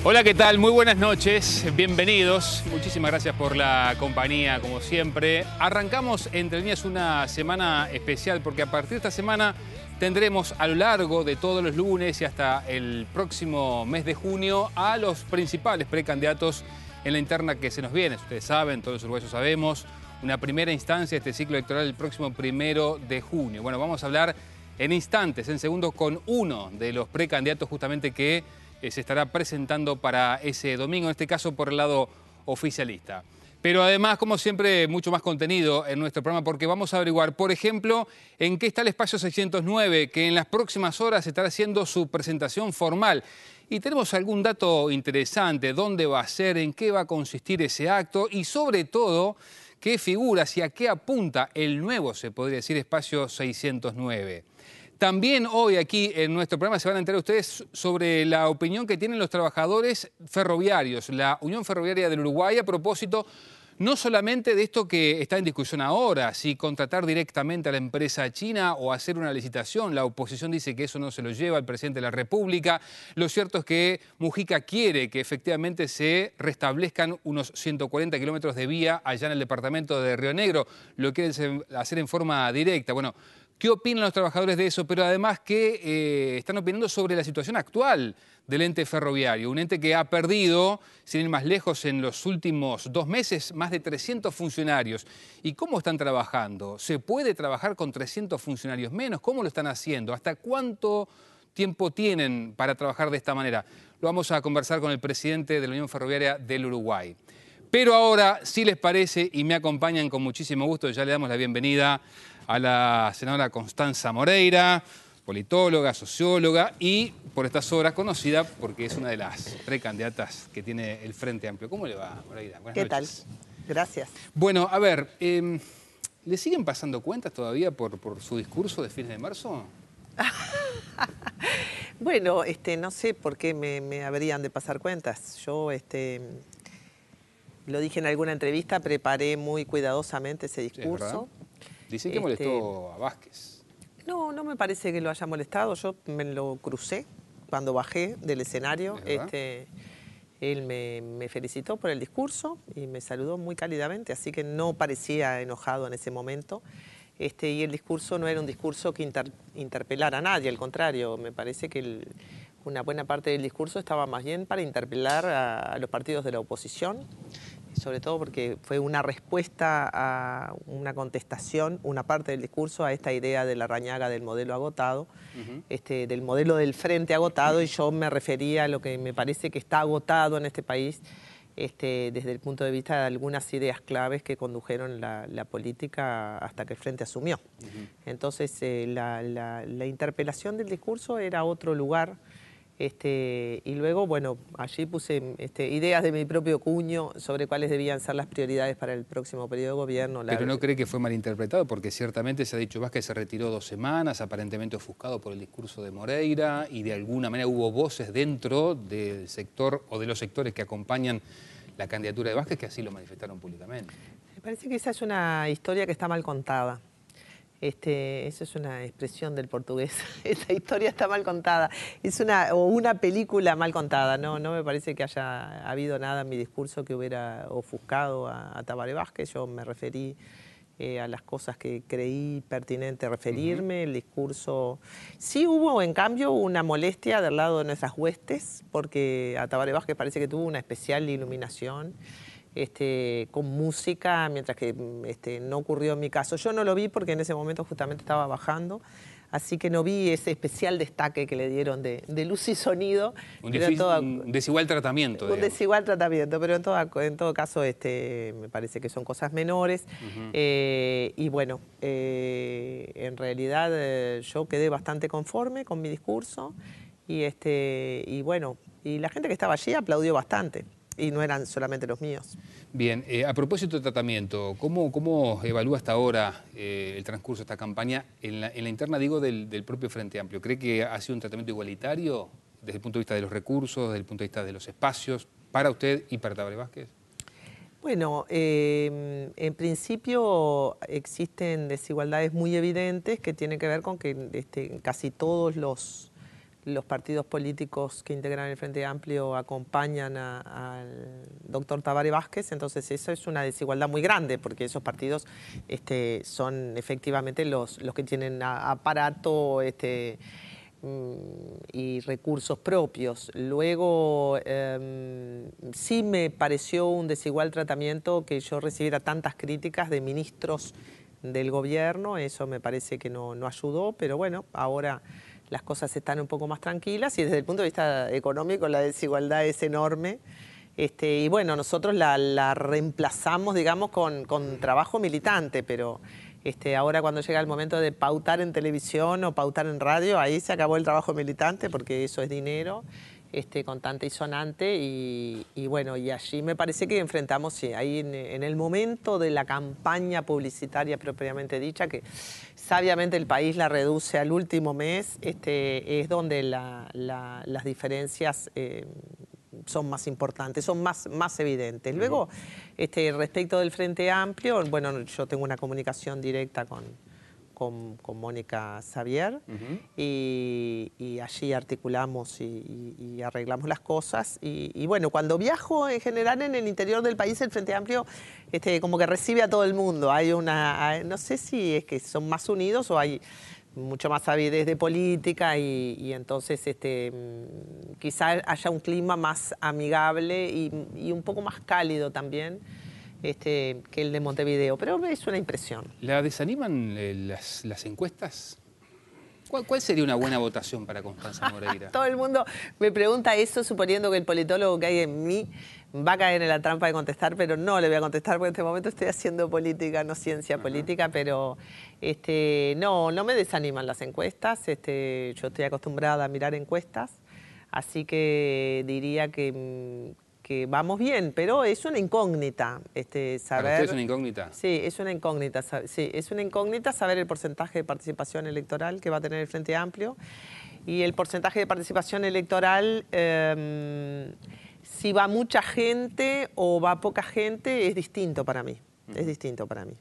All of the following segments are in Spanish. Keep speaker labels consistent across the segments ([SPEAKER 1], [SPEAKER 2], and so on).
[SPEAKER 1] Hola, ¿qué tal? Muy buenas noches, bienvenidos. Muchísimas gracias por la compañía, como siempre. Arrancamos Entre Líneas una semana especial porque a partir de esta semana tendremos a lo largo de todos los lunes y hasta el próximo mes de junio a los principales precandidatos en la interna que se nos viene. Ustedes saben, todos los uruguayos sabemos, una primera instancia de este ciclo electoral el próximo 1 de junio. Bueno, vamos a hablar en instantes, en segundos, con uno de los precandidatos justamente que se estará presentando para ese domingo, en este caso por el lado oficialista. Pero además, como siempre, mucho más contenido en nuestro programa porque vamos a averiguar, por ejemplo, en qué está el espacio 609, que en las próximas horas estará haciendo su presentación formal. Y tenemos algún dato interesante, dónde va a ser, en qué va a consistir ese acto y sobre todo, qué figuras y a qué apunta el nuevo, se podría decir, espacio 609. También hoy aquí en nuestro programa se van a enterar ustedes sobre la opinión que tienen los trabajadores ferroviarios, la Unión Ferroviaria del Uruguay, a propósito no solamente de esto que está en discusión ahora, si contratar directamente a la empresa china o hacer una licitación. La oposición dice que eso no se lo lleva al presidente de la República. Lo cierto es que Mujica quiere que efectivamente se restablezcan unos 140 kilómetros de vía allá en el departamento de Río Negro. Lo quieren hacer en forma directa. Bueno, ¿qué opinan los trabajadores de eso? Pero además, ¿qué están opinando sobre la situación actual del ente ferroviario? Un ente que ha perdido, sin ir más lejos, en los últimos 2 meses, más de 300 funcionarios. ¿Y cómo están trabajando? ¿Se puede trabajar con 300 funcionarios menos? ¿Cómo lo están haciendo? ¿Hasta cuánto tiempo tienen para trabajar de esta manera? Lo vamos a conversar con el presidente de la Unión Ferroviaria del Uruguay. Pero ahora, si les parece, y me acompañan con muchísimo gusto, ya le damos la bienvenida a la senadora Constanza Moreira, politóloga, socióloga y por estas horas conocida porque es una de las precandidatas que tiene el Frente Amplio. ¿Cómo le va, Moreira? Buenas noches.
[SPEAKER 2] ¿Qué tal? Gracias.
[SPEAKER 1] Bueno, a ver, ¿le siguen pasando cuentas todavía por su discurso de fines de marzo?
[SPEAKER 2] Bueno, no sé por qué me habrían de pasar cuentas. Yo, lo dije en alguna entrevista, preparé muy cuidadosamente ese discurso.
[SPEAKER 1] Sí, dicen que molestó a Vázquez.
[SPEAKER 2] No, no me parece que lo haya molestado. Yo me lo crucé cuando bajé del escenario. Él me felicitó por el discurso y me saludó muy cálidamente, así que no parecía enojado en ese momento. Y el discurso no era un discurso que interpelara a nadie, al contrario, me parece que una buena parte del discurso estaba más bien para interpelar a los partidos de la oposición, sobre todo porque fue una respuesta a una contestación, una parte del discurso, a esta idea de Larrañaga del modelo agotado, del modelo del frente agotado, y yo me refería a lo que me parece que está agotado en este país, desde el punto de vista de algunas ideas claves que condujeron la política hasta que el Frente asumió. Entonces, la interpelación del discurso era otro lugar. Y luego, bueno, allí puse ideas de mi propio cuño sobre cuáles debían ser las prioridades para el próximo periodo de gobierno.
[SPEAKER 1] Pero ¿no cree que fue malinterpretado? Porque ciertamente se ha dicho Vázquez se retiró 2 semanas, aparentemente ofuscado por el discurso de Moreira, y de alguna manera hubo voces dentro del sector o de los sectores que acompañan la candidatura de Vázquez que así lo manifestaron públicamente.
[SPEAKER 2] Me parece que esa es una historia que está mal contada. Eso es una expresión del portugués. Esa historia está mal contada. Es una película mal contada. No me parece que haya habido nada en mi discurso que hubiera ofuscado a Tabaré Vázquez. Yo me referí a las cosas que creí pertinente referirme. El discurso... Sí hubo, en cambio, una molestia del lado de nuestras huestes, porque a Tabaré Vázquez parece que tuvo una especial iluminación con música, mientras que no ocurrió en mi caso. Yo no lo vi porque en ese momento justamente estaba bajando, así que no vi ese especial destaque que le dieron de luz y sonido.
[SPEAKER 1] Un desigual tratamiento.
[SPEAKER 2] Un desigual tratamiento, pero en todo caso me parece que son cosas menores. Y bueno, en realidad yo quedé bastante conforme con mi discurso y bueno, y la gente que estaba allí aplaudió bastante. Y no eran solamente los míos.
[SPEAKER 1] Bien, a propósito de tratamiento, ¿cómo evalúa hasta ahora el transcurso de esta campaña en la interna, digo, del propio Frente Amplio? ¿Cree que ha sido un tratamiento igualitario desde el punto de vista de los recursos, desde el punto de vista de los espacios, para usted y para Tabaré Vázquez?
[SPEAKER 2] Bueno, en principio existen desigualdades muy evidentes que tienen que ver con que casi todos los los partidos políticos que integran el Frente Amplio acompañan al doctor Tabaré Vázquez, entonces eso es una desigualdad muy grande, porque esos partidos son efectivamente los que tienen aparato y recursos propios. Luego, sí me pareció un desigual tratamiento que yo recibiera tantas críticas de ministros del gobierno, eso me parece que no ayudó, pero bueno, ahora las cosas están un poco más tranquilas y desde el punto de vista económico la desigualdad es enorme. Y bueno, nosotros la reemplazamos, digamos, con trabajo militante, pero ahora cuando llega el momento de pautar en televisión o pautar en radio, ahí se acabó el trabajo militante porque eso es dinero, contante y sonante, y bueno, y allí me parece que enfrentamos, sí, ahí en el momento de la campaña publicitaria propiamente dicha, que sabiamente el país la reduce al último mes, es donde las diferencias son más importantes, son más evidentes. Luego, respecto del Frente Amplio, bueno, yo tengo una comunicación directa con Mónica Xavier, y allí articulamos y arreglamos las cosas. Y bueno, cuando viajo en general en el interior del país, el Frente Amplio como que recibe a todo el mundo. No sé si es que son más unidos o hay mucho más avidez de política y entonces quizá haya un clima más amigable y un poco más cálido también que el de Montevideo, pero es una impresión.
[SPEAKER 1] ¿La desaniman las encuestas? ¿Cuál sería una buena votación para Constanza Moreira?
[SPEAKER 2] Todo el mundo me pregunta eso, suponiendo que el politólogo que hay en mí va a caer en la trampa de contestar, pero no le voy a contestar porque en este momento estoy haciendo política, no ciencia política, pero no me desaniman las encuestas. Yo estoy acostumbrada a mirar encuestas, así que diría que vamos bien, pero es una incógnita saber.
[SPEAKER 1] ¿Para usted es una incógnita?
[SPEAKER 2] Sí, es una incógnita. Sí, es una incógnita saber el porcentaje de participación electoral que va a tener el Frente Amplio. Y el porcentaje de participación electoral, si va mucha gente o va poca gente, es distinto para mí. Es distinto para mí.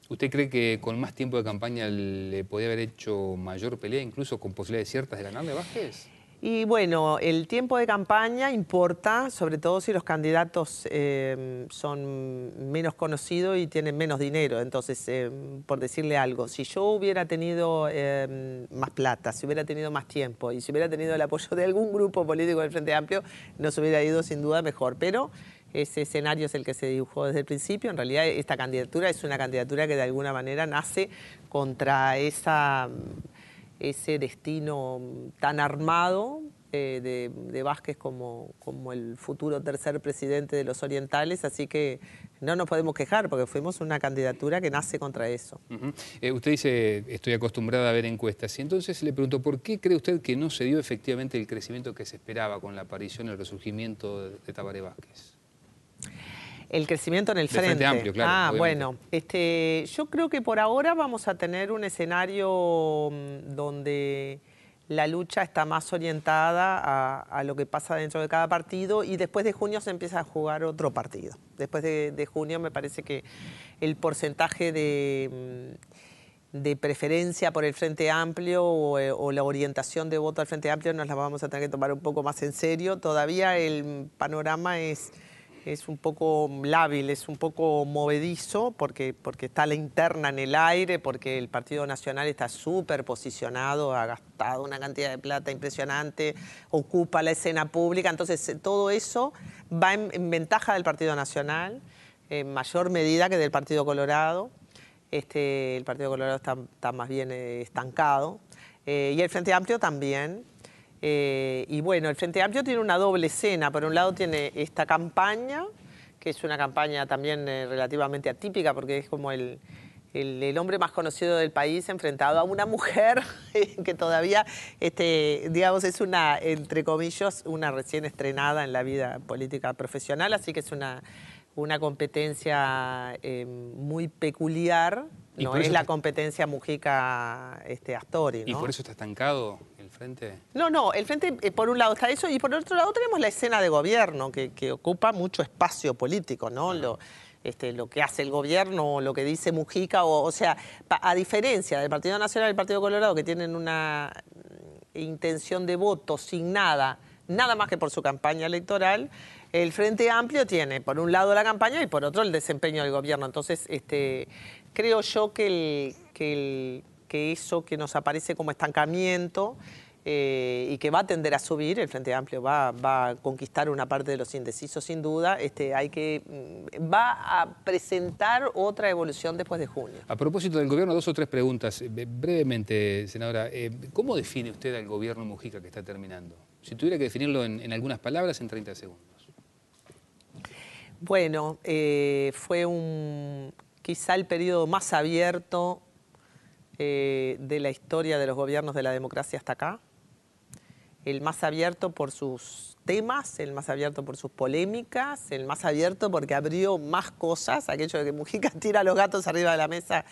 [SPEAKER 1] ¿Usted cree que con más tiempo de campaña le podía haber hecho mayor pelea, incluso con posibilidades ciertas de ganarle a Vázquez?
[SPEAKER 2] Y bueno, el tiempo de campaña importa, sobre todo si los candidatos son menos conocidos y tienen menos dinero. Entonces, por decirle algo, si yo hubiera tenido más plata, si hubiera tenido más tiempo y si hubiera tenido el apoyo de algún grupo político del Frente Amplio, nos hubiera ido sin duda mejor. Pero ese escenario es el que se dibujó desde el principio. En realidad, esta candidatura es una candidatura que de alguna manera nace contra ese destino tan armado de Vázquez como el futuro tercer presidente de los orientales, así que no nos podemos quejar porque fuimos una candidatura que nace contra eso.
[SPEAKER 1] Usted dice, estoy acostumbrada a ver encuestas, y entonces le pregunto, ¿por qué cree usted que no se dio efectivamente el crecimiento que se esperaba con la aparición y el resurgimiento de Tabaré Vázquez?
[SPEAKER 2] El crecimiento en el Frente
[SPEAKER 1] Amplio, claro.
[SPEAKER 2] Bueno, yo creo que por ahora vamos a tener un escenario donde la lucha está más orientada a lo que pasa dentro de cada partido, y después de junio se empieza a jugar otro partido. Después de junio me parece que el porcentaje de preferencia por el Frente Amplio o la orientación de voto al Frente Amplio nos la vamos a tener que tomar un poco más en serio. Todavía el panorama es un poco lábil, es un poco movedizo, porque está la interna en el aire, porque el Partido Nacional está súper posicionado, ha gastado una cantidad de plata impresionante, ocupa la escena pública, entonces todo eso va en ventaja del Partido Nacional, en mayor medida que del Partido Colorado. El Partido Colorado está más bien estancado, y el Frente Amplio también. Y bueno, el Frente Amplio tiene una doble escena. Por un lado tiene esta campaña, que es una campaña también relativamente atípica, porque es como el hombre más conocido del país enfrentado a una mujer que todavía, digamos, es una, entre comillas, una recién estrenada en la vida política profesional, así que es una competencia muy peculiar. No es la competencia Mujica-Astori, ¿no?
[SPEAKER 1] ¿Y por eso está estancado el Frente?
[SPEAKER 2] No, el Frente, por un lado está eso, y por otro lado tenemos la escena de gobierno, que ocupa mucho espacio político, ¿no? Lo que hace el gobierno, lo que dice Mujica, o sea, a diferencia del Partido Nacional y el Partido Colorado, que tienen una intención de voto sin nada más que por su campaña electoral, el Frente Amplio tiene por un lado la campaña y por otro el desempeño del gobierno. Entonces, creo yo que eso que nos aparece como estancamiento y que va a tender a subir, el Frente Amplio va a conquistar una parte de los indecisos sin duda, va a presentar otra evolución después de junio.
[SPEAKER 1] A propósito del gobierno, 2 o 3 preguntas. Brevemente, senadora, ¿cómo define usted al gobierno Mujica que está terminando? Si tuviera que definirlo en algunas palabras, en 30 segundos.
[SPEAKER 2] Bueno, fue quizá el periodo más abierto de la historia de los gobiernos de la democracia hasta acá. El más abierto por sus temas, el más abierto por sus polémicas, el más abierto porque abrió más cosas. Aquello de que Mujica tira a los gatos arriba de la mesa,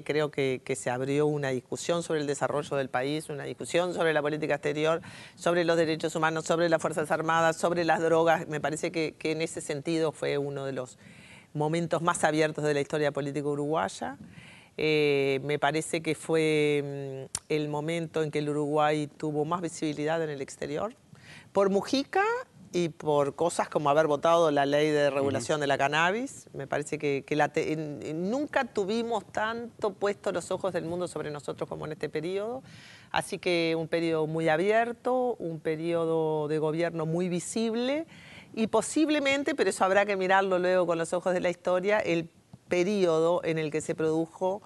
[SPEAKER 2] creo que se abrió una discusión sobre el desarrollo del país, una discusión sobre la política exterior, sobre los derechos humanos, sobre las Fuerzas Armadas, sobre las drogas. Me parece que en ese sentido fue uno de los momentos más abiertos de la historia política uruguaya. Me parece que fue el momento en que el Uruguay tuvo más visibilidad en el exterior, por Mujica y por cosas como haber votado la ley de regulación de la cannabis. Me parece que nunca tuvimos tanto puestos los ojos del mundo sobre nosotros como en este periodo. Así que un periodo muy abierto, un periodo de gobierno muy visible y posiblemente, pero eso habrá que mirarlo luego con los ojos de la historia, el periodo en el que se produjo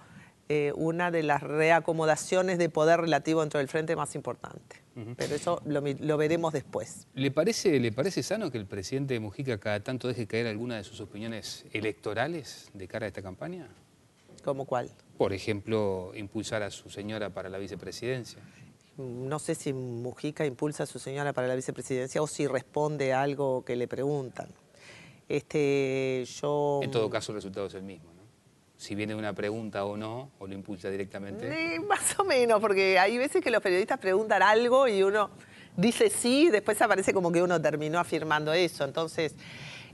[SPEAKER 2] una de las reacomodaciones de poder relativo dentro del frente más importante. Pero eso lo veremos después.
[SPEAKER 1] ¿Le parece sano que el presidente Mujica cada tanto deje caer alguna de sus opiniones electorales de cara a esta campaña?
[SPEAKER 2] ¿Cómo cuál?
[SPEAKER 1] Por ejemplo, impulsar a su señora para la vicepresidencia.
[SPEAKER 2] No sé si Mujica impulsa a su señora para la vicepresidencia o si responde a algo que le preguntan.
[SPEAKER 1] En todo caso, el resultado es el mismo, ¿no? Si viene una pregunta o no, o lo impulsa directamente.
[SPEAKER 2] Más o menos, porque hay veces que los periodistas preguntan algo y uno dice sí, después aparece como que uno terminó afirmando eso. Entonces,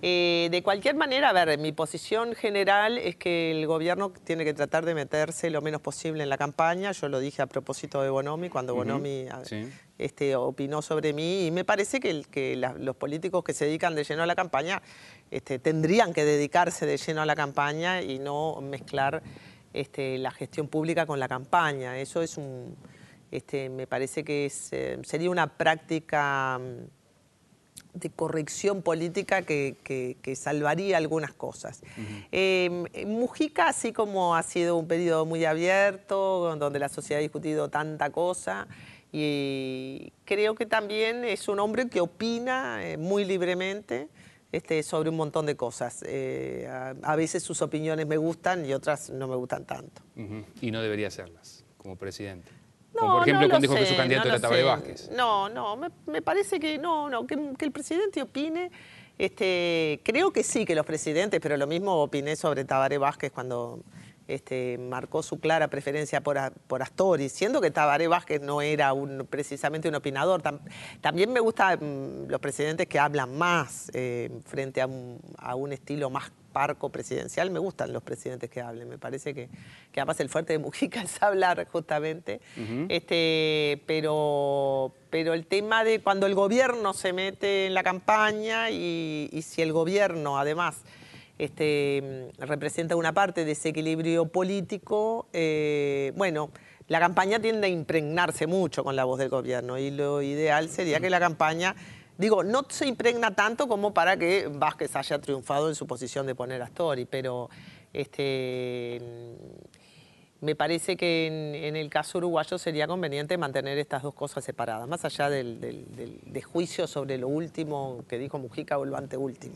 [SPEAKER 2] de cualquier manera, a ver, mi posición general es que el gobierno tiene que tratar de meterse lo menos posible en la campaña. Yo lo dije a propósito de Bonomi, cuando Bonomi opinó sobre mí, y me parece que los políticos que se dedican de lleno a la campaña tendrían que dedicarse de lleno a la campaña y no mezclar la gestión pública con la campaña. Eso es me parece que sería una práctica de corrección política que salvaría algunas cosas. Mujica, así como ha sido un periodo muy abierto, donde la sociedad ha discutido tanta cosa, y creo que también es un hombre que opina muy libremente sobre un montón de cosas. A veces sus opiniones me gustan y otras no me gustan tanto.
[SPEAKER 1] Y no debería hacerlas como presidente. Como por ejemplo cuando dijo que su candidato era Tabaré Vázquez.
[SPEAKER 2] No, me parece que que el presidente opine. Creo que sí, que los presidentes, pero lo mismo opiné sobre Tabaré Vázquez cuando marcó su clara preferencia por Astori, siendo que Tabaré Vázquez no era precisamente un opinador. También me gustan los presidentes que hablan más frente a un estilo más parco presidencial. Me gustan los presidentes que hablen. Me parece que además el fuerte de Mujica es hablar justamente. Pero el tema de cuando el gobierno se mete en la campaña y si el gobierno además representa una parte de ese equilibrio político, bueno, la campaña tiende a impregnarse mucho con la voz del gobierno y lo ideal sería que la campaña, digo, no se impregna tanto como para que Vázquez haya triunfado en su posición de poner a Astori, pero me parece que en el caso uruguayo sería conveniente mantener estas dos cosas separadas, más allá del juicio sobre lo último que dijo Mujica o lo anteúltimo.